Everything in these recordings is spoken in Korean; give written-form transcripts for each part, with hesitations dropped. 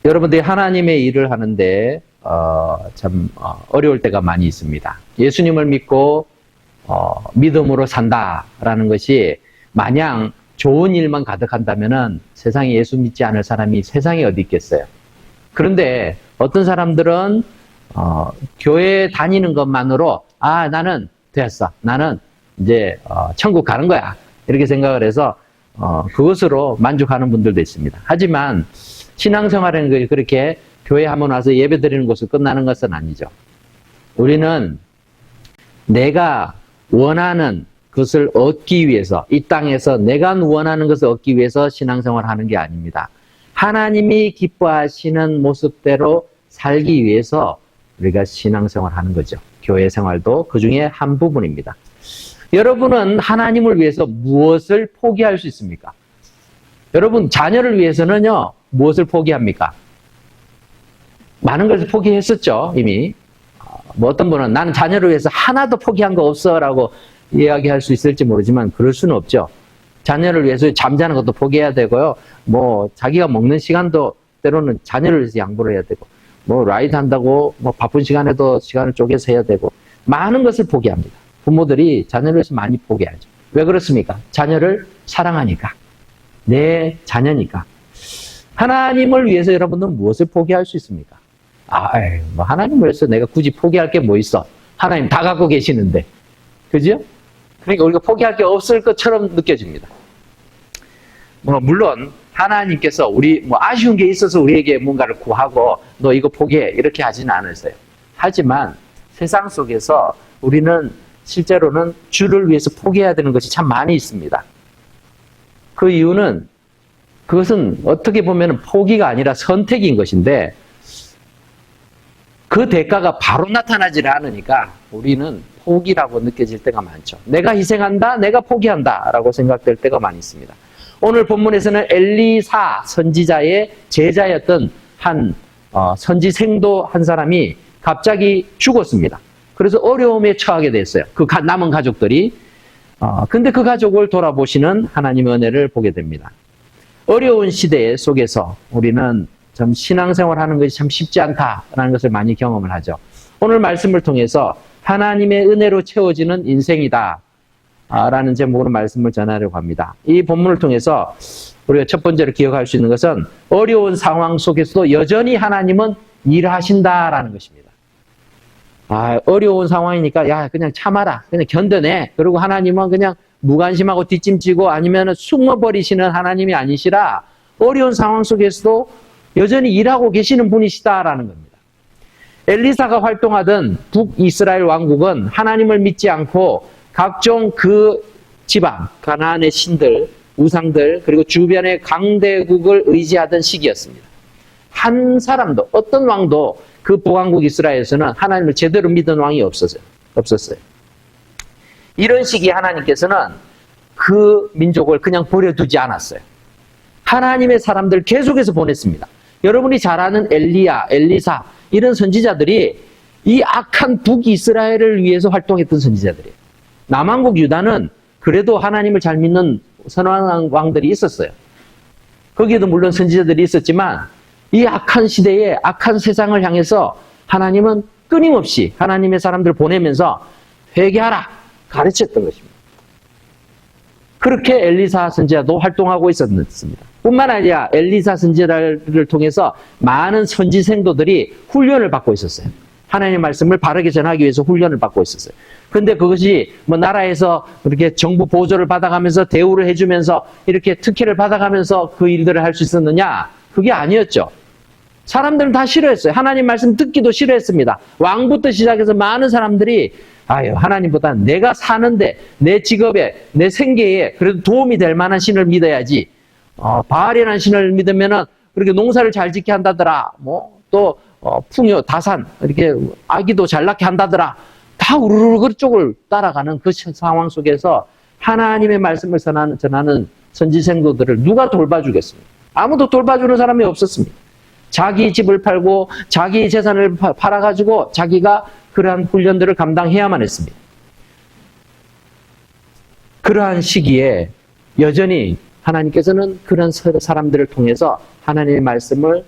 여러분들이 하나님의 일을 하는데 어려울 때가 많이 있습니다. 예수님을 믿고 믿음으로 산다라는 것이 마냥 좋은 일만 가득한다면은 세상에 예수 믿지 않을 사람이 세상에 어디 있겠어요. 그런데 어떤 사람들은 교회 다니는 것만으로 나는 됐어. 나는 이제 천국 가는 거야. 이렇게 생각을 해서 그것으로 만족하는 분들도 있습니다. 하지만 신앙생활은 그렇게 교회 한번 와서 예배 드리는 것으로 끝나는 것은 아니죠. 우리는 내가 원하는 것을 얻기 위해서, 이 땅에서 내가 원하는 것을 얻기 위해서 신앙생활을 하는 게 아닙니다. 하나님이 기뻐하시는 모습대로 살기 위해서 우리가 신앙생활을 하는 거죠. 교회 생활도 그 중에 한 부분입니다. 여러분은 하나님을 위해서 무엇을 포기할 수 있습니까? 여러분, 자녀를 위해서는요, 무엇을 포기합니까? 많은 것을 포기했었죠, 이미. 어떤 분은 나는 자녀를 위해서 하나도 포기한 거 없어 라고 이야기할 수 있을지 모르지만 그럴 수는 없죠. 자녀를 위해서 잠자는 것도 포기해야 되고요. 자기가 먹는 시간도 때로는 자녀를 위해서 양보를 해야 되고, 라이드 한다고 바쁜 시간에도 시간을 쪼개서 해야 되고, 많은 것을 포기합니다. 부모들이 자녀를 위해서 많이 포기하죠. 왜 그렇습니까? 자녀를 사랑하니까. 내 자녀니까. 하나님을 위해서 여러분들은 무엇을 포기할 수 있습니까? 하나님을 위해서 내가 굳이 포기할 게 뭐 있어? 하나님 다 갖고 계시는데. 그죠? 그러니까 우리가 포기할 게 없을 것처럼 느껴집니다. 물론, 하나님께서 아쉬운 게 있어서 우리에게 뭔가를 구하고, 너 이거 포기해. 이렇게 하지는 않으세요. 하지만 세상 속에서 우리는 실제로는 주를 위해서 포기해야 되는 것이 참 많이 있습니다. 그 이유는 그것은 어떻게 보면 포기가 아니라 선택인 것인데 그 대가가 바로 나타나질 않으니까 우리는 포기라고 느껴질 때가 많죠. 내가 희생한다, 내가 포기한다 라고 생각될 때가 많이 있습니다. 오늘 본문에서는 엘리사 선지자의 제자였던 한 선지생도 한 사람이 갑자기 죽었습니다. 그래서 어려움에 처하게 됐어요. 그 남은 가족들이. 근데 그 가족을 돌아보시는 하나님의 은혜를 보게 됩니다. 어려운 시대 속에서 우리는 참 신앙생활 하는 것이 참 쉽지 않다라는 것을 많이 경험을 하죠. 오늘 말씀을 통해서 하나님의 은혜로 채워지는 인생이다 라는 제목으로 말씀을 전하려고 합니다. 이 본문을 통해서 우리가 첫 번째로 기억할 수 있는 것은 어려운 상황 속에서도 여전히 하나님은 일하신다라는 것입니다. 어려운 상황이니까 그냥 참아라. 그냥 견뎌내. 그리고 하나님은 그냥 무관심하고 뒷짐지고 아니면 숨어버리시는 하나님이 아니시라 어려운 상황 속에서도 여전히 일하고 계시는 분이시다라는 겁니다. 엘리사가 활동하던 북이스라엘 왕국은 하나님을 믿지 않고 각종 그 지방, 가나안의 신들, 우상들, 그리고 주변의 강대국을 의지하던 시기였습니다. 한 사람도, 어떤 왕도 그 북왕국 이스라엘에서는 하나님을 제대로 믿은 왕이 없었어요. 이런 시기에 하나님께서는 그 민족을 그냥 버려두지 않았어요. 하나님의 사람들 계속해서 보냈습니다. 여러분이 잘 아는 엘리야, 엘리사 이런 선지자들이 이 악한 북이스라엘을 위해서 활동했던 선지자들이에요. 남왕국 유다는 그래도 하나님을 잘 믿는 선한 왕들이 있었어요. 거기에도 물론 선지자들이 있었지만 이 악한 시대에 악한 세상을 향해서 하나님은 끊임없이 하나님의 사람들을 보내면서 회개하라 가르쳤던 것입니다. 그렇게 엘리사 선지자도 활동하고 있었습니다. 뿐만 아니라 엘리사 선지자를 통해서 많은 선지 생도들이 훈련을 받고 있었어요. 하나님의 말씀을 바르게 전하기 위해서 훈련을 받고 있었어요. 그런데 그것이 나라에서 이렇게 정부 보조를 받아가면서 대우를 해주면서 이렇게 특혜를 받아가면서 그 일들을 할 수 있었느냐? 그게 아니었죠. 사람들은 다 싫어했어요. 하나님 말씀 듣기도 싫어했습니다. 왕부터 시작해서 많은 사람들이 하나님보다 내가 사는데 내 직업에 내 생계에 그래도 도움이 될 만한 신을 믿어야지. 바알이라는 신을 믿으면은 그렇게 농사를 잘 짓게 한다더라. 또 풍요 다산 이렇게 아기도 잘 낳게 한다더라. 다 우르르 그쪽을 따라가는 그 상황 속에서 하나님의 말씀을 전하는 선지생도들을 누가 돌봐주겠습니까? 아무도 돌봐주는 사람이 없었습니다. 자기 집을 팔고 자기 재산을 팔아가지고 자기가 그러한 훈련들을 감당해야만 했습니다. 그러한 시기에 여전히 하나님께서는 그런 사람들을 통해서 하나님의 말씀을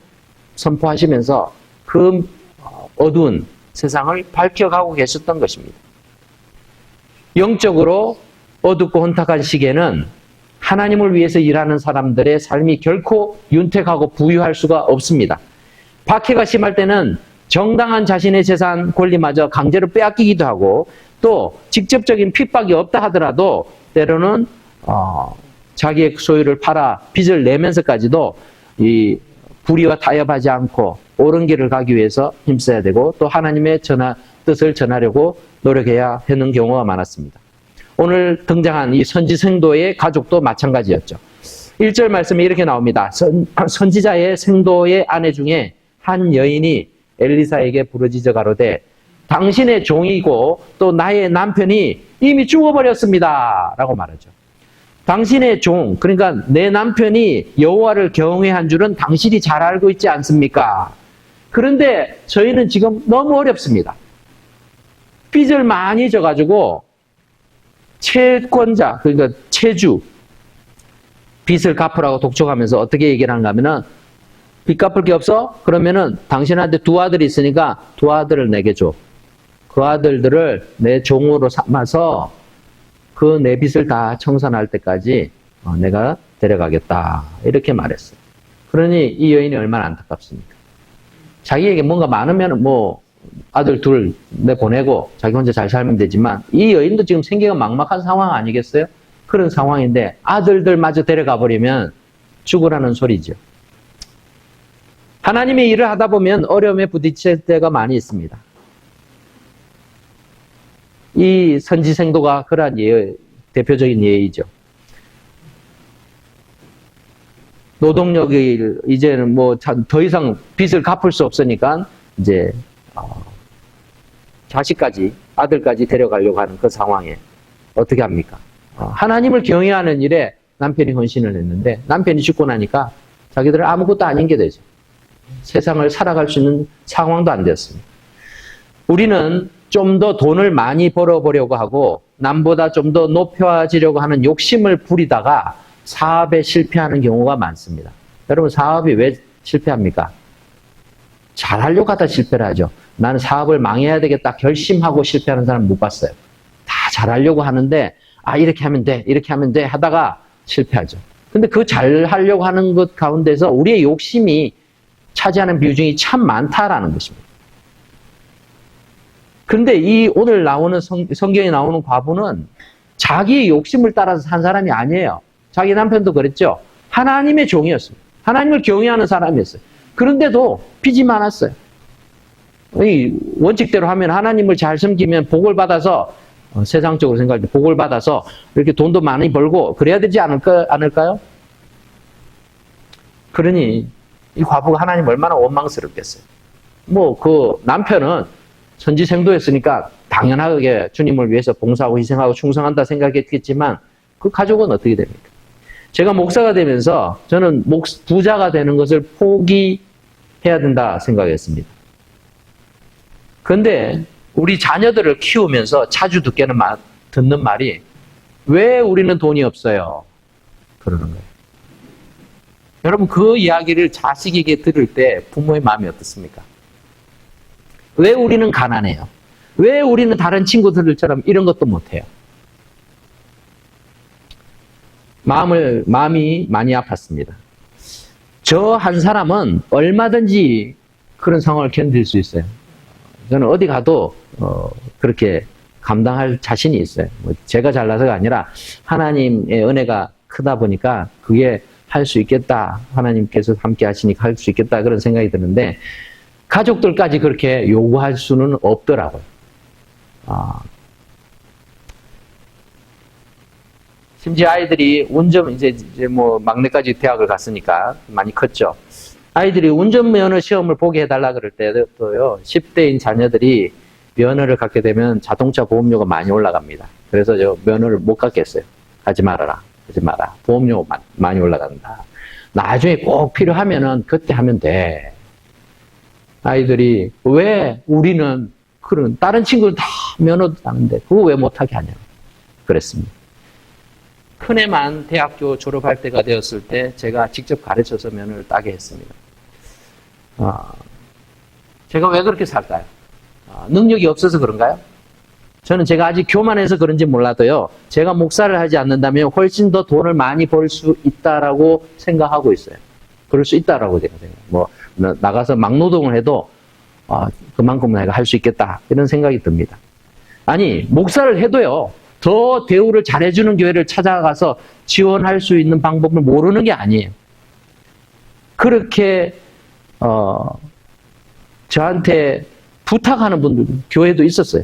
선포하시면서 그 어두운 세상을 밝혀가고 계셨던 것입니다. 영적으로 어둡고 혼탁한 시기에는 하나님을 위해서 일하는 사람들의 삶이 결코 윤택하고 부유할 수가 없습니다. 박해가 심할 때는 정당한 자신의 재산 권리마저 강제로 빼앗기기도 하고 또 직접적인 핍박이 없다 하더라도 때로는 자기의 소유를 팔아 빚을 내면서까지도 이 불의와 타협하지 않고 옳은 길을 가기 위해서 힘써야 되고 또 하나님의 뜻을 전하려고 노력해야 하는 경우가 많았습니다. 오늘 등장한 이 선지생도의 가족도 마찬가지였죠. 1절 말씀에 이렇게 나옵니다. 선지자의 생도의 아내 중에 한 여인이 엘리사에게 부르짖어 가로되 당신의 종이고 또 나의 남편이 이미 죽어버렸습니다 라고 말하죠. 당신의 종, 그러니까 내 남편이 여호와를 경외한 줄은 당신이 잘 알고 있지 않습니까? 그런데 저희는 지금 너무 어렵습니다. 빚을 많이 져가지고 채권자, 그러니까 채주, 빚을 갚으라고 독촉하면서 어떻게 얘기를 하는가 하면은 빚 갚을 게 없어? 그러면은 당신한테 두 아들이 있으니까 두 아들을 내게 줘. 그 아들들을 내 종으로 삼아서 그 내 빚을 다 청산할 때까지 내가 데려가겠다. 이렇게 말했어요. 그러니 이 여인이 얼마나 안타깝습니까? 자기에게 뭔가 많으면 뭐 아들 둘 내보내고 자기 혼자 잘 살면 되지만 이 여인도 지금 생계가 막막한 상황 아니겠어요? 그런 상황인데 아들들마저 데려가 버리면 죽으라는 소리죠. 하나님의 일을 하다 보면 어려움에 부딪힐 때가 많이 있습니다. 이 선지생도가 그러한 대표적인 예이죠. 노동력이 이제는 뭐 더 이상 빚을 갚을 수 없으니까 이제 자식까지 아들까지 데려가려고 하는 그 상황에 어떻게 합니까? 하나님을 경외하는 일에 남편이 헌신을 했는데 남편이 죽고 나니까 자기들은 아무것도 아닌 게 되죠. 세상을 살아갈 수 있는 상황도 안 되었습니다. 우리는 좀 더 돈을 많이 벌어보려고 하고 남보다 좀 더 높여지려고 하는 욕심을 부리다가 사업에 실패하는 경우가 많습니다. 여러분 사업이 왜 실패합니까? 잘하려고 하다 실패를 하죠. 나는 사업을 망해야 되겠다 결심하고 실패하는 사람 못 봤어요. 다 잘하려고 하는데 이렇게 하면 돼 이렇게 하면 돼 하다가 실패하죠. 근데 그 잘하려고 하는 것 가운데서 우리의 욕심이 차지하는 비중이 참 많다라는 것입니다. 그런데 이 오늘 나오는 성경에 나오는 과부는 자기의 욕심을 따라서 산 사람이 아니에요. 자기 남편도 그랬죠. 하나님의 종이었습니다. 하나님을 경외하는 사람이었어요. 그런데도 빚이 많았어요. 이 원칙대로 하면 하나님을 잘 섬기면 복을 받아서 세상적으로 생각할 때 복을 받아서 이렇게 돈도 많이 벌고 그래야 되지 않을까요? 그러니 이 과부가 하나님 얼마나 원망스럽겠어요. 뭐 그 남편은 선지생도였으니까 당연하게 주님을 위해서 봉사하고 희생하고 충성한다 생각했겠지만 그 가족은 어떻게 됩니까? 제가 목사가 되면서 저는 부자가 되는 것을 포기해야 된다 생각했습니다. 그런데 우리 자녀들을 키우면서 자주 듣는 말이 왜 우리는 돈이 없어요? 그러는 거예요. 여러분 그 이야기를 자식에게 들을 때 부모의 마음이 어떻습니까? 왜 우리는 가난해요? 왜 우리는 다른 친구들처럼 이런 것도 못해요? 마음이 많이 아팠습니다. 저 한 사람은 얼마든지 그런 상황을 견딜 수 있어요. 저는 어디 가도 그렇게 감당할 자신이 있어요. 제가 잘나서가 아니라 하나님의 은혜가 크다 보니까 그게 할 수 있겠다. 하나님께서 함께 하시니까 할 수 있겠다. 그런 생각이 드는데 가족들까지 그렇게 요구할 수는 없더라고요. 심지어 아이들이 이제 뭐 막내까지 대학을 갔으니까 많이 컸죠. 아이들이 운전면허 시험을 보게 해달라 그럴 때도요, 10대인 자녀들이 면허를 갖게 되면 자동차 보험료가 많이 올라갑니다. 그래서 저 면허를 못 갖겠어요. 가지 말아라. 보험료 많이 올라간다. 나중에 꼭 필요하면은 그때 하면 돼. 아이들이 왜 우리는 그런 다른 친구는 다 면허도 따는데 그거 왜 못하게 하냐 그랬습니다. 큰애만 대학교 졸업할 때가 되었을 때 제가 직접 가르쳐서 면허를 따게 했습니다. 제가 왜 그렇게 살까요? 능력이 없어서 그런가요? 저는 제가 아직 교만해서 그런지 몰라도요, 제가 목사를 하지 않는다면 훨씬 더 돈을 많이 벌 수 있다라고 생각하고 있어요. 그럴 수 있다라고 제가 생각해요. 나가서 막노동을 해도, 그만큼은 내가 할 수 있겠다. 이런 생각이 듭니다. 아니, 목사를 해도요, 더 대우를 잘해주는 교회를 찾아가서 지원할 수 있는 방법을 모르는 게 아니에요. 그렇게, 저한테 부탁하는 분들, 교회도 있었어요.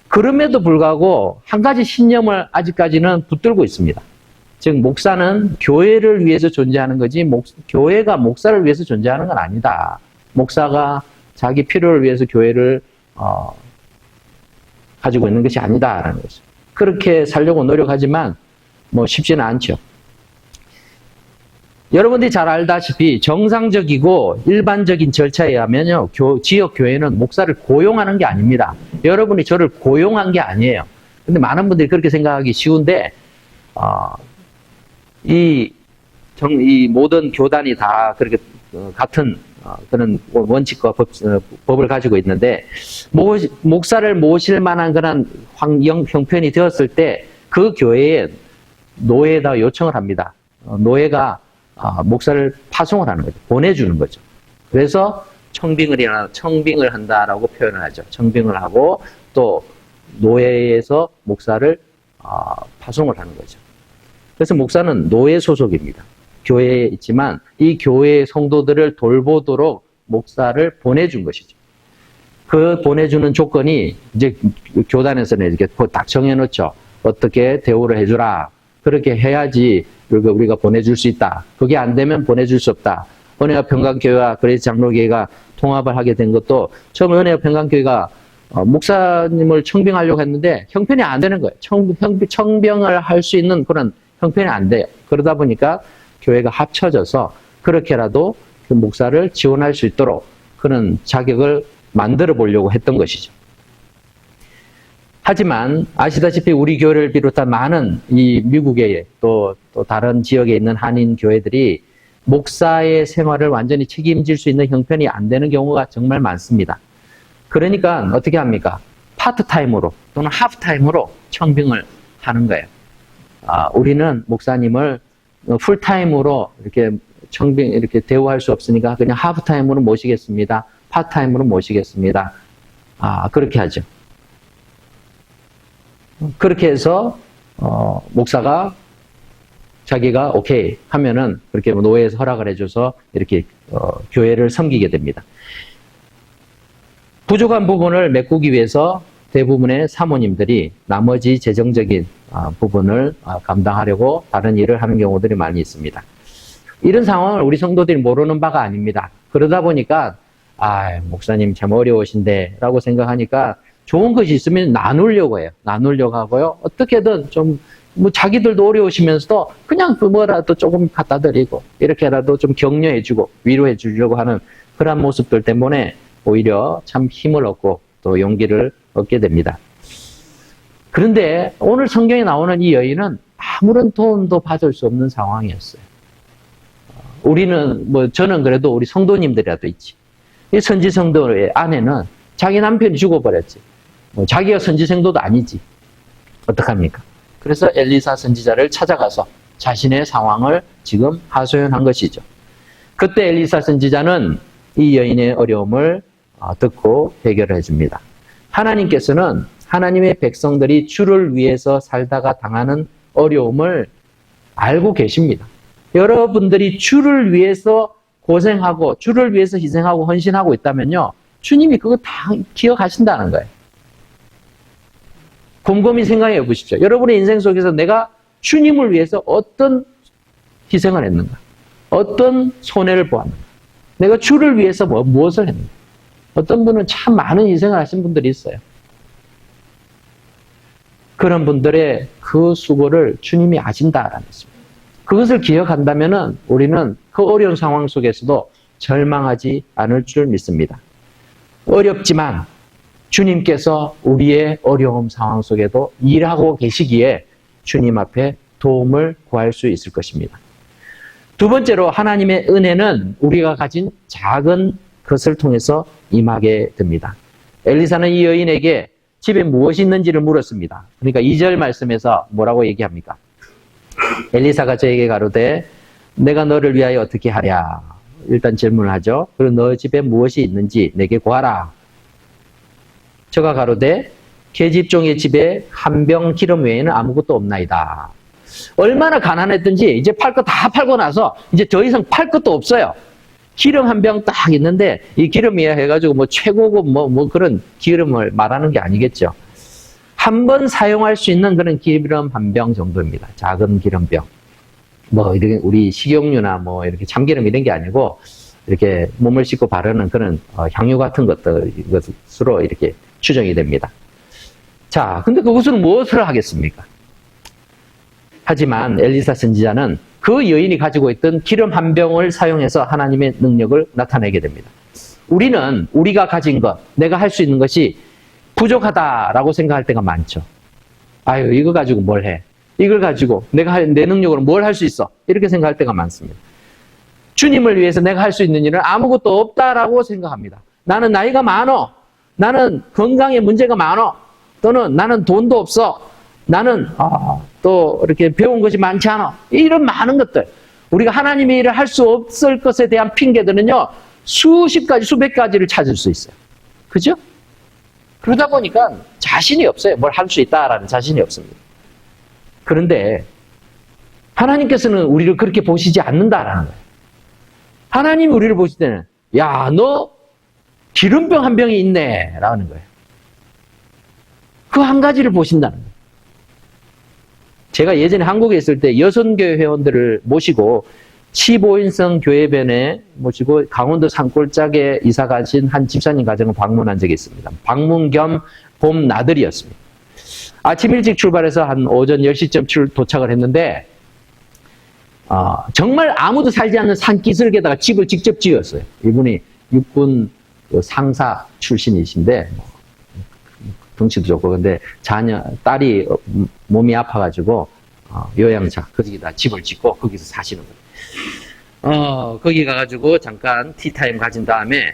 그럼에도 불구하고 한 가지 신념을 아직까지는 붙들고 있습니다. 즉, 목사는 교회를 위해서 존재하는 거지, 교회가 목사를 위해서 존재하는 건 아니다. 목사가 자기 필요를 위해서 교회를 가지고 있는 것이 아니다라는 거죠. 그렇게 살려고 노력하지만 쉽지는 않죠. 여러분들이 잘 알다시피 정상적이고 일반적인 절차에 의하면요, 지역 교회는 목사를 고용하는 게 아닙니다. 여러분이 저를 고용한 게 아니에요. 근데 많은 분들이 그렇게 생각하기 쉬운데, 이 모든 교단이 다 그렇게 같은 그런 원칙과 법을 가지고 있는데, 목사를 모실 만한 그런 형편이 되었을 때 그 교회에 노예에다 요청을 합니다. 노예가 목사를 파송을 하는 거죠. 보내주는 거죠. 그래서 청빙을 한다라고 표현을 하죠. 청빙을 하고 또 노예에서 목사를 파송을 하는 거죠. 그래서 목사는 노예 소속입니다. 교회에 있지만 이 교회의 성도들을 돌보도록 목사를 보내준 것이죠. 그 보내주는 조건이 이제 교단에서는 이렇게 딱 정해놓죠. 어떻게 대우를 해주라. 그렇게 해야지 우리가 보내줄 수 있다. 그게 안 되면 보내줄 수 없다. 은혜와 평강교회와 그레이스 장로교회가 통합을 하게 된 것도 처음 은혜와 평강교회가 목사님을 청빙하려고 했는데 형편이 안 되는 거예요. 청빙을 할 수 있는 그런 형편이 안 돼요. 그러다 보니까 교회가 합쳐져서 그렇게라도 그 목사를 지원할 수 있도록 그런 자격을 만들어 보려고 했던 것이죠. 하지만 아시다시피 우리 교회를 비롯한 많은 이 미국의 또 다른 지역에 있는 한인 교회들이 목사의 생활을 완전히 책임질 수 있는 형편이 안 되는 경우가 정말 많습니다. 그러니까 어떻게 합니까? 파트타임으로 또는 하프타임으로 청빙을 하는 거예요. 우리는 목사님을 풀타임으로 이렇게 대우할 수 없으니까 그냥 하프타임으로 모시겠습니다. 파트타임으로 모시겠습니다. 그렇게 하죠. 그렇게 해서 목사가 자기가 오케이 하면은 그렇게 노예에서 허락을 해줘서 이렇게 교회를 섬기게 됩니다. 부족한 부분을 메꾸기 위해서 대부분의 사모님들이 나머지 재정적인 부분을 감당하려고 다른 일을 하는 경우들이 많이 있습니다. 이런 상황을 우리 성도들이 모르는 바가 아닙니다. 그러다 보니까 목사님 참 어려우신데 라고 생각하니까 좋은 것이 있으면 나누려고 해요. 나누려고 하고요. 어떻게든 좀 자기들도 어려우시면서도 그냥 뭐라도 조금 갖다 드리고 이렇게라도 좀 격려해주고 위로해주려고 하는 그런 모습들 때문에 오히려 참 힘을 얻고 또 용기를 얻게 됩니다. 그런데 오늘 성경에 나오는 이 여인은 아무런 도움도 받을 수 없는 상황이었어요. 우리는 저는 그래도 우리 성도님들이라도 있지. 이 선지성도의 아내는 자기 남편이 죽어버렸지. 자기가 선지생도도 아니지. 어떡합니까? 그래서 엘리사 선지자를 찾아가서 자신의 상황을 지금 하소연한 것이죠. 그때 엘리사 선지자는 이 여인의 어려움을 듣고 해결해 줍니다. 하나님께서는 하나님의 백성들이 주를 위해서 살다가 당하는 어려움을 알고 계십니다. 여러분들이 주를 위해서 고생하고 주를 위해서 희생하고 헌신하고 있다면요, 주님이 그거 다 기억하신다는 거예요. 곰곰이 생각해 보십시오. 여러분의 인생 속에서 내가 주님을 위해서 어떤 희생을 했는가? 어떤 손해를 보았는가? 내가 주를 위해서 무엇을 했는가? 어떤 분은 참 많은 희생을 하신 분들이 있어요. 그런 분들의 그 수고를 주님이 아신다라는 것입니다. 그것을 기억한다면은 우리는 그 어려운 상황 속에서도 절망하지 않을 줄 믿습니다. 어렵지만 주님께서 우리의 어려움 상황 속에도 일하고 계시기에 주님 앞에 도움을 구할 수 있을 것입니다. 두 번째로 하나님의 은혜는 우리가 가진 작은 것을 통해서 임하게 됩니다. 엘리사는 이 여인에게 집에 무엇이 있는지를 물었습니다. 그러니까 2절 말씀에서 뭐라고 얘기합니까? 엘리사가 저에게 가로되 내가 너를 위하여 어떻게 하랴? 일단 질문을 하죠. 그리고 너 집에 무엇이 있는지 내게 구하라. 저가 가로되 계집종의 집에 한 병 기름 외에는 아무것도 없나이다. 얼마나 가난했든지 이제 팔 거 다 팔고 나서 이제 더 이상 팔 것도 없어요. 기름 한 병 딱 있는데 이 기름이야 해가지고 뭐 최고급 뭐 그런 기름을 말하는 게 아니겠죠. 한 번 사용할 수 있는 그런 기름 한 병 정도입니다. 작은 기름병. 뭐 이렇게 우리 식용유나 뭐 이렇게 참기름 이런 게 아니고 이렇게 몸을 씻고 바르는 그런 향유 같은 것으로 이렇게 추정이 됩니다. 자, 근데 그것은 무엇을 하겠습니까? 하지만 엘리사 선지자는 그 여인이 가지고 있던 기름 한 병을 사용해서 하나님의 능력을 나타내게 됩니다. 우리는 우리가 가진 것, 내가 할 수 있는 것이 부족하다라고 생각할 때가 많죠. 아유, 이거 가지고 뭘 해? 이걸 가지고 내가 내 능력으로 뭘 할 수 있어? 이렇게 생각할 때가 많습니다. 주님을 위해서 내가 할 수 있는 일은 아무것도 없다라고 생각합니다. 나는 나이가 많어. 나는 건강에 문제가 많어. 또는 나는 돈도 없어. 나는 또 이렇게 배운 것이 많지 않아. 이런 많은 것들. 우리가 하나님의 일을 할 수 없을 것에 대한 핑계들은요. 수십 가지, 수백 가지를 찾을 수 있어요. 그죠? 그러다 보니까 자신이 없어요. 뭘 할 수 있다라는 자신이 없습니다. 그런데 하나님께서는 우리를 그렇게 보시지 않는다라는 거예요. 하나님이 우리를 보실 때는 야, 너 기름병 한 병이 있네 라는 거예요. 그 한 가지를 보신다는 거예요. 제가 예전에 한국에 있을 때 여선교회 회원들을 모시고 15인성 교회변에 모시고 강원도 산골짜기에 이사 가신 한 집사님 가정을 방문한 적이 있습니다. 방문 겸 봄 나들이였습니다. 아침 일찍 출발해서 한 오전 10시쯤 도착을 했는데 정말 아무도 살지 않는 산기슭에다가 집을 직접 지었어요. 이분이 육군 상사 출신이신데 덩치도 좋고 근데 딸이 몸이 아파가지고 요양차 거기다 집을 짓고 거기서 사시는 거예요. 거기 가가지고 잠깐 티타임 가진 다음에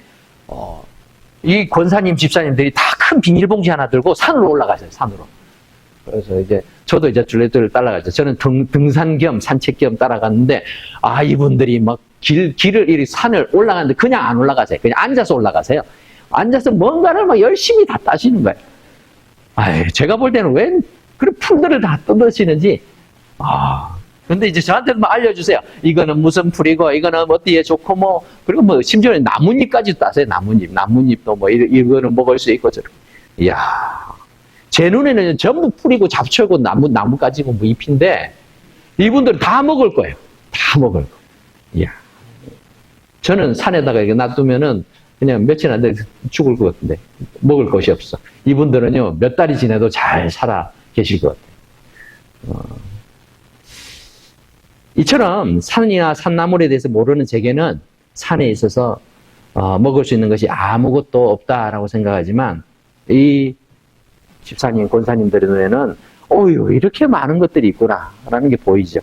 이 권사님 집사님들이 다 큰 비닐봉지 하나 들고 산으로 올라가세요. 산으로. 그래서 이제 저도 이제 줄레들을 따라가죠. 저는 등산 겸 산책 겸 따라갔는데 이분들이 막 길을 이 산을 올라가는데 그냥 안 올라가세요. 그냥 앉아서 올라가세요. 앉아서 뭔가를 막 열심히 다 따시는 거예요. 제가 볼 때는 왜 그런 풀들을 다 뜯으시는지. 근데 이제 저한테 막 알려주세요. 이거는 무슨 풀이고, 이거는 어디에 좋고, 뭐, 그리고 뭐, 심지어는 나뭇잎까지 따세요. 나뭇잎도 뭐, 이거는 먹을 수 있고, 저렇게. 이야. 제 눈에는 전부 풀이고 잡초고 나무까지고 뭐 잎인데, 이분들은 다 먹을 거예요. 다 먹을 거. 이야. 저는 산에다가 이렇게 놔두면은 그냥 며칠 안 돼 죽을 것 같은데, 먹을 것이 없어. 이분들은요, 몇 달이 지나도 잘 살아 계실 것 같아요. 이처럼 산이나 산나물에 대해서 모르는 제게는 산에 있어서 먹을 수 있는 것이 아무것도 없다라고 생각하지만 이 집사님, 권사님들의 눈에는 이렇게 많은 것들이 있구나라는 게 보이죠.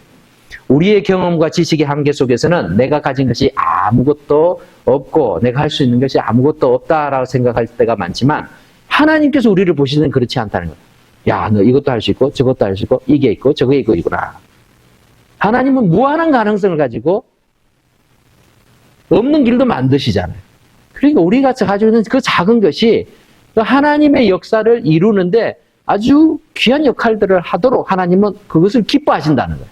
우리의 경험과 지식의 한계 속에서는 내가 가진 것이 아무것도 없고 내가 할 수 있는 것이 아무것도 없다라고 생각할 때가 많지만 하나님께서 우리를 보시는 그렇지 않다는 거예요. 야, 너 이것도 할 수 있고 저것도 할 수 있고 이게 있고 저게 있구나. 하나님은 무한한 가능성을 가지고 없는 길도 만드시잖아요. 그러니까 우리가 가지고 있는 그 작은 것이 하나님의 역사를 이루는데 아주 귀한 역할들을 하도록 하나님은 그것을 기뻐하신다는 거예요.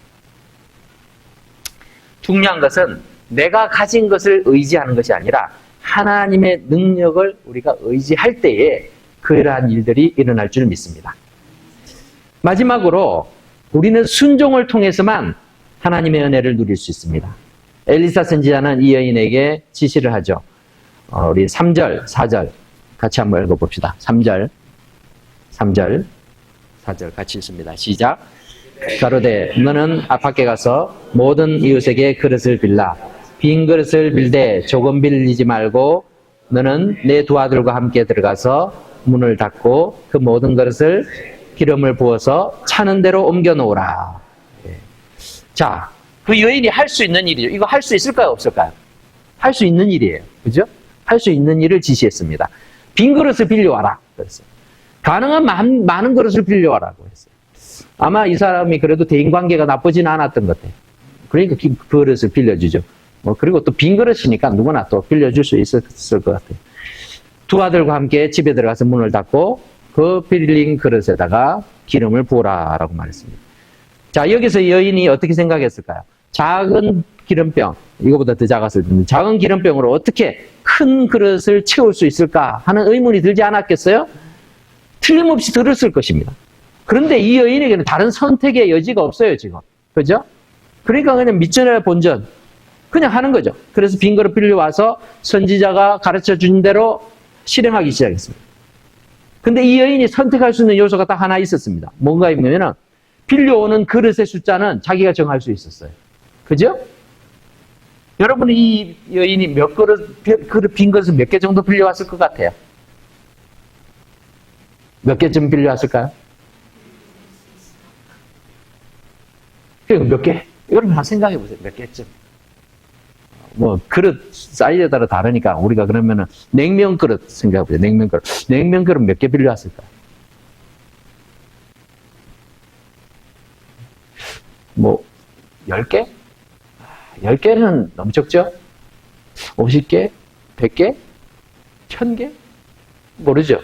중요한 것은 내가 가진 것을 의지하는 것이 아니라 하나님의 능력을 우리가 의지할 때에 그러한 일들이 일어날 줄 믿습니다. 마지막으로 우리는 순종을 통해서만 하나님의 은혜를 누릴 수 있습니다. 엘리사 선지자는 이 여인에게 지시를 하죠. 우리 3절, 4절 같이 한번 읽어봅시다. 3절, 4절 같이 읽습니다. 시작. 가로되 너는 밖에 가서 모든 이웃에게 그릇을 빌라. 빈 그릇을 빌되 조금 빌리지 말고 너는 내 두 아들과 함께 들어가서 문을 닫고 그 모든 그릇을 기름을 부어서 차는 대로 옮겨 놓으라. 자, 그 여인이 할 수 있는 일이죠. 이거 할 수 있을까요? 없을까요? 할 수 있는 일이에요. 그죠? 할 수 있는 일을 지시했습니다. 빈 그릇을 빌려와라. 그랬어요. 가능한 많은 그릇을 빌려와라고 했어요. 아마 이 사람이 그래도 대인관계가 나쁘지는 않았던 것 같아요. 그러니까 그 그릇을 빌려주죠. 그리고 또 빈 그릇이니까 누구나 또 빌려줄 수 있었을 것 같아요. 두 아들과 함께 집에 들어가서 문을 닫고 그 빌린 그릇에다가 기름을 부어라라고 말했습니다. 자, 여기서 여인이 어떻게 생각했을까요? 작은 기름병, 이거보다 더 작았을 텐데 작은 기름병으로 어떻게 큰 그릇을 채울 수 있을까 하는 의문이 들지 않았겠어요? 틀림없이 들었을 것입니다. 그런데 이 여인에게는 다른 선택의 여지가 없어요, 지금. 그죠? 그러니까 그냥 밑전에 본전, 그냥 하는 거죠. 그래서 빈 그릇 빌려와서 선지자가 가르쳐 준 대로 실행하기 시작했습니다. 근데 이 여인이 선택할 수 있는 요소가 딱 하나 있었습니다. 뭔가 있냐면은 빌려오는 그릇의 숫자는 자기가 정할 수 있었어요. 그죠? 여러분은 이 여인이 빈 그릇을 몇 개 정도 빌려왔을 것 같아요? 몇 개쯤 빌려왔을까요? 몇 개? 여러분 한번 생각해 보세요. 몇 개쯤? 그릇 사이즈에 따라 다르니까 우리가 그러면은 냉면 그릇 생각해 보세요. 냉면 그릇. 냉면 그릇 몇 개 빌려왔을까요? 10개? 10개는 너무 적죠? 50개? 100개? 1000개? 모르죠.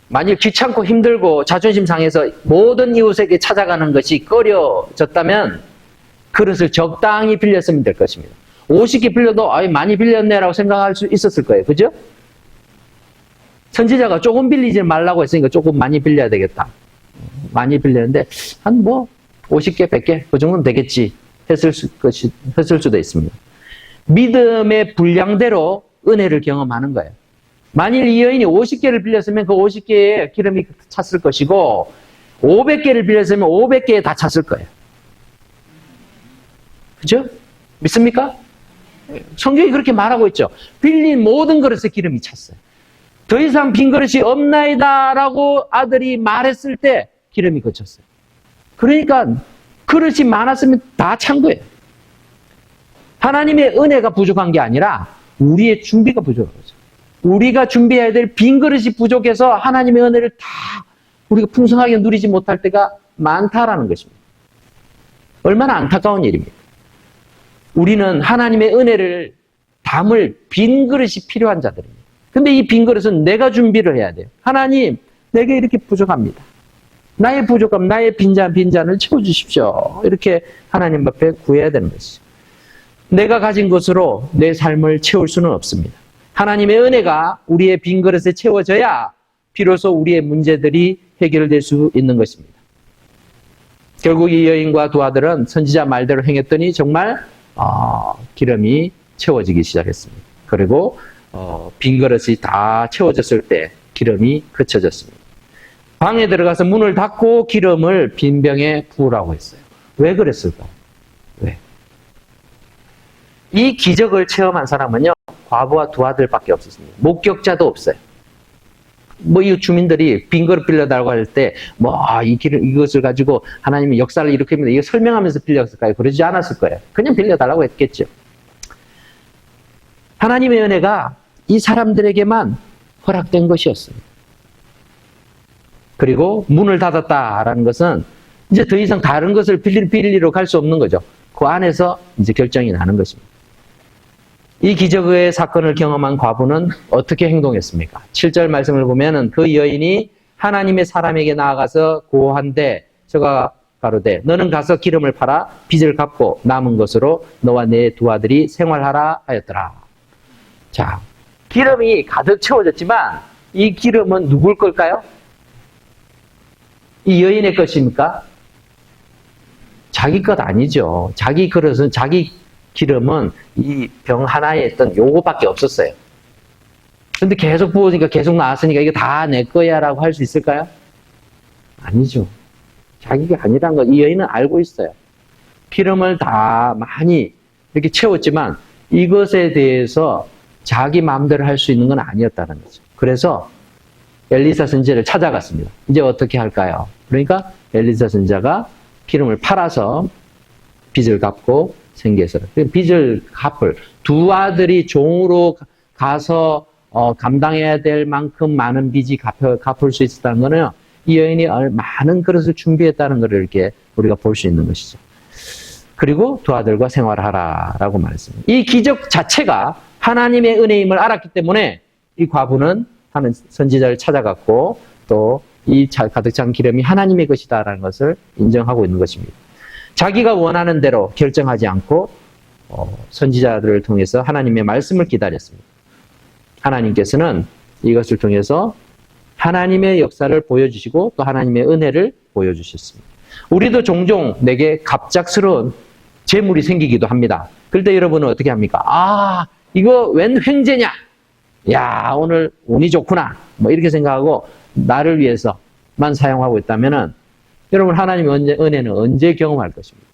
만일 귀찮고 힘들고 자존심 상해서 모든 이웃에게 찾아가는 것이 꺼려졌다면 그릇을 적당히 빌렸으면 될 것입니다. 50개 빌려도 많이 빌렸네라고 생각할 수 있었을 거예요. 그죠? 선지자가 조금 빌리지 말라고 했으니까 조금 많이 빌려야 되겠다. 많이 빌렸는데 한 50개, 100개 그 정도는 되겠지 했을 수도 있습니다. 믿음의 분량대로 은혜를 경험하는 거예요. 만일 이 여인이 50개를 빌렸으면 그 50개에 기름이 찼을 것이고 500개를 빌렸으면 500개에 다 찼을 거예요. 그죠? 믿습니까? 성경이 그렇게 말하고 있죠. 빌린 모든 그릇에 기름이 찼어요. 더 이상 빈 그릇이 없나이다라고 아들이 말했을 때 기름이 그쳤어요. 그러니까 그릇이 많았으면 다 찬 거예요. 하나님의 은혜가 부족한 게 아니라 우리의 준비가 부족한 거죠. 우리가 준비해야 될 빈 그릇이 부족해서 하나님의 은혜를 다 우리가 풍성하게 누리지 못할 때가 많다라는 것입니다. 얼마나 안타까운 일입니까? 우리는 하나님의 은혜를 담을 빈 그릇이 필요한 자들입니다. 근데 이 빈 그릇은 내가 준비를 해야 돼요. 하나님, 내게 이렇게 부족합니다. 나의 부족함, 나의 빈잔을 채워주십시오. 이렇게 하나님 앞에 구해야 되는 것이죠. 내가 가진 것으로 내 삶을 채울 수는 없습니다. 하나님의 은혜가 우리의 빈 그릇에 채워져야 비로소 우리의 문제들이 해결될 수 있는 것입니다. 결국 이 여인과 두 아들은 선지자 말대로 행했더니 정말 기름이 채워지기 시작했습니다. 그리고 빈 그릇이 다 채워졌을 때 기름이 그쳐졌습니다. 방에 들어가서 문을 닫고 기름을 빈 병에 부으라고 했어요. 왜 그랬을까요? 왜? 이 기적을 체험한 사람은요, 과부와 두 아들밖에 없었습니다. 목격자도 없어요. 이 주민들이 빈 그릇 빌려달라고 할 때, 이것을 가지고 하나님이 역사를 일으킵니다. 이거 설명하면서 빌렸을까요? 그러지 않았을 거예요. 그냥 빌려달라고 했겠죠. 하나님의 은혜가 이 사람들에게만 허락된 것이었습니다. 그리고 문을 닫았다라는 것은 이제 더 이상 다른 것을 빌리러 갈 수 없는 거죠. 그 안에서 이제 결정이 나는 것입니다. 이 기적의 사건을 경험한 과부는 어떻게 행동했습니까? 7절 말씀을 보면은 그 여인이 하나님의 사람에게 나아가서 고한데 저가 가로되 너는 가서 기름을 팔아 빚을 갚고 남은 것으로 너와 내 두 아들이 생활하라 하였더라. 자, 기름이 가득 채워졌지만 이 기름은 누굴 걸까요? 이 여인의 것입니까? 자기 것 아니죠. 자기 그릇은, 자기 기름은 이 병 하나에 있던 요거밖에 없었어요. 근데 계속 부으니까 계속 나왔으니까 이거 다 내 거야 라고 할 수 있을까요? 아니죠. 자기가 아니란 걸 이 여인은 알고 있어요. 기름을 다 많이 이렇게 채웠지만 이것에 대해서 자기 마음대로 할 수 있는 건 아니었다는 거죠. 그래서 엘리사 선지자를 찾아갔습니다. 이제 어떻게 할까요? 그러니까 엘리사 선지자가 기름을 팔아서 빚을 갚고 생계에서는 빚을 갚을 두 아들이 종으로 가서 감당해야 될 만큼 많은 빚이 갚을 수 있었다는 거는요. 이 여인이 많은 그릇을 준비했다는 것을 이렇게 우리가 볼 수 있는 것이죠. 그리고 두 아들과 생활하라라고 말했습니다. 이 기적 자체가 하나님의 은혜임을 알았기 때문에 이 과부는 하는 선지자를 찾아갔고 또 이 가득 찬 기름이 하나님의 것이다라는 것을 인정하고 있는 것입니다. 자기가 원하는 대로 결정하지 않고 선지자들을 통해서 하나님의 말씀을 기다렸습니다. 하나님께서는 이것을 통해서 하나님의 역사를 보여주시고 또 하나님의 은혜를 보여주셨습니다. 우리도 종종 내게 갑작스러운 재물이 생기기도 합니다. 그럴 때 여러분은 어떻게 합니까? 이거 웬 횡재냐? 야, 오늘 운이 좋구나. 뭐 이렇게 생각하고 나를 위해서만 사용하고 있다면은 여러분 하나님의 은혜는 언제 경험할 것입니다.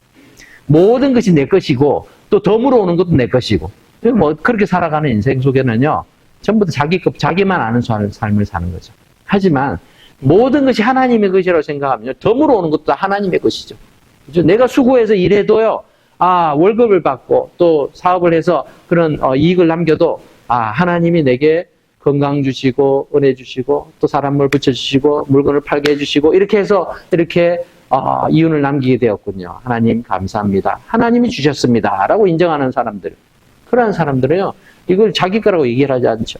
모든 것이 내 것이고 또 덤으로 오는 것도 내 것이고 뭐 그렇게 살아가는 인생 속에는요. 전부 다 자기만 아는 삶을 사는 거죠. 하지만 모든 것이 하나님의 것이라고 생각하면 덤으로 오는 것도 하나님의 것이죠. 그렇죠? 내가 수고해서 일해도요. 월급을 받고 또 사업을 해서 그런 이익을 남겨도 하나님이 내게 건강 주시고 은혜 주시고 또 사람을 붙여주시고 물건을 팔게 해주시고 이렇게 해서 이렇게 이윤을 남기게 되었군요. 하나님 감사합니다. 하나님이 주셨습니다. 라고 인정하는 사람들. 그러한 사람들은요. 이걸 자기 거라고 얘기를 하지 않죠.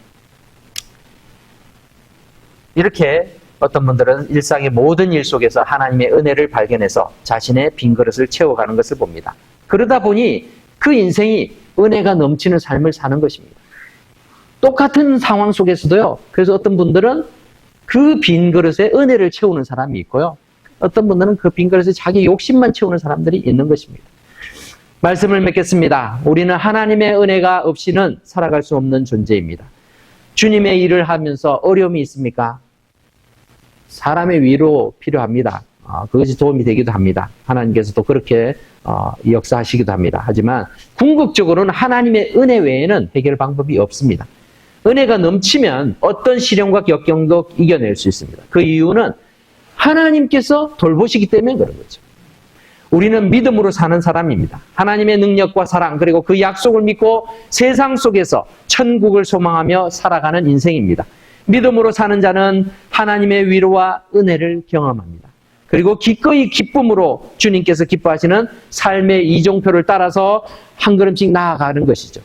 이렇게 어떤 분들은 일상의 모든 일 속에서 하나님의 은혜를 발견해서 자신의 빈 그릇을 채워가는 것을 봅니다. 그러다 보니 그 인생이 은혜가 넘치는 삶을 사는 것입니다. 똑같은 상황 속에서도요. 그래서 어떤 분들은 그 빈 그릇에 은혜를 채우는 사람이 있고요. 어떤 분들은 그 빈 그릇에 자기 욕심만 채우는 사람들이 있는 것입니다. 말씀을 맺겠습니다. 우리는 하나님의 은혜가 없이는 살아갈 수 없는 존재입니다. 주님의 일을 하면서 어려움이 있습니까? 사람의 위로 필요합니다. 그것이 도움이 되기도 합니다. 하나님께서도 그렇게 역사하시기도 합니다. 하지만 궁극적으로는 하나님의 은혜 외에는 해결 방법이 없습니다. 은혜가 넘치면 어떤 시련과 역경도 이겨낼 수 있습니다. 그 이유는 하나님께서 돌보시기 때문에 그런 거죠. 우리는 믿음으로 사는 사람입니다. 하나님의 능력과 사랑 그리고 그 약속을 믿고 세상 속에서 천국을 소망하며 살아가는 인생입니다. 믿음으로 사는 자는 하나님의 위로와 은혜를 경험합니다. 그리고 기꺼이 기쁨으로 주님께서 기뻐하시는 삶의 이종표를 따라서 한 걸음씩 나아가는 것이죠.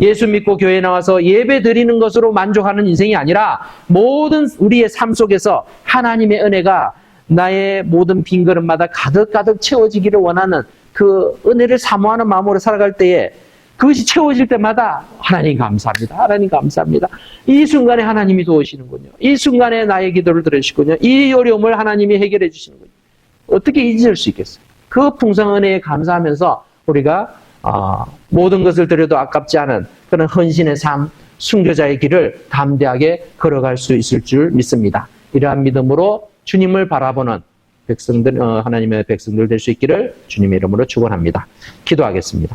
예수 믿고 교회에 나와서 예배 드리는 것으로 만족하는 인생이 아니라 모든 우리의 삶 속에서 하나님의 은혜가 나의 모든 빈 그릇마다 가득가득 채워지기를 원하는 그 은혜를 사모하는 마음으로 살아갈 때에 그것이 채워질 때마다 하나님 감사합니다. 하나님 감사합니다. 이 순간에 하나님이 도우시는군요. 이 순간에 나의 기도를 들으시군요. 이 어려움을 하나님이 해결해 주시는군요. 어떻게 잊을 수 있겠어요? 그 풍성한 은혜에 감사하면서 우리가 모든 것을 드려도 아깝지 않은 그런 헌신의 삶, 순교자의 길을 담대하게 걸어갈 수 있을 줄 믿습니다. 이러한 믿음으로 주님을 바라보는 백성들, 하나님의 백성들 될 수 있기를 주님의 이름으로 축원합니다. 기도하겠습니다.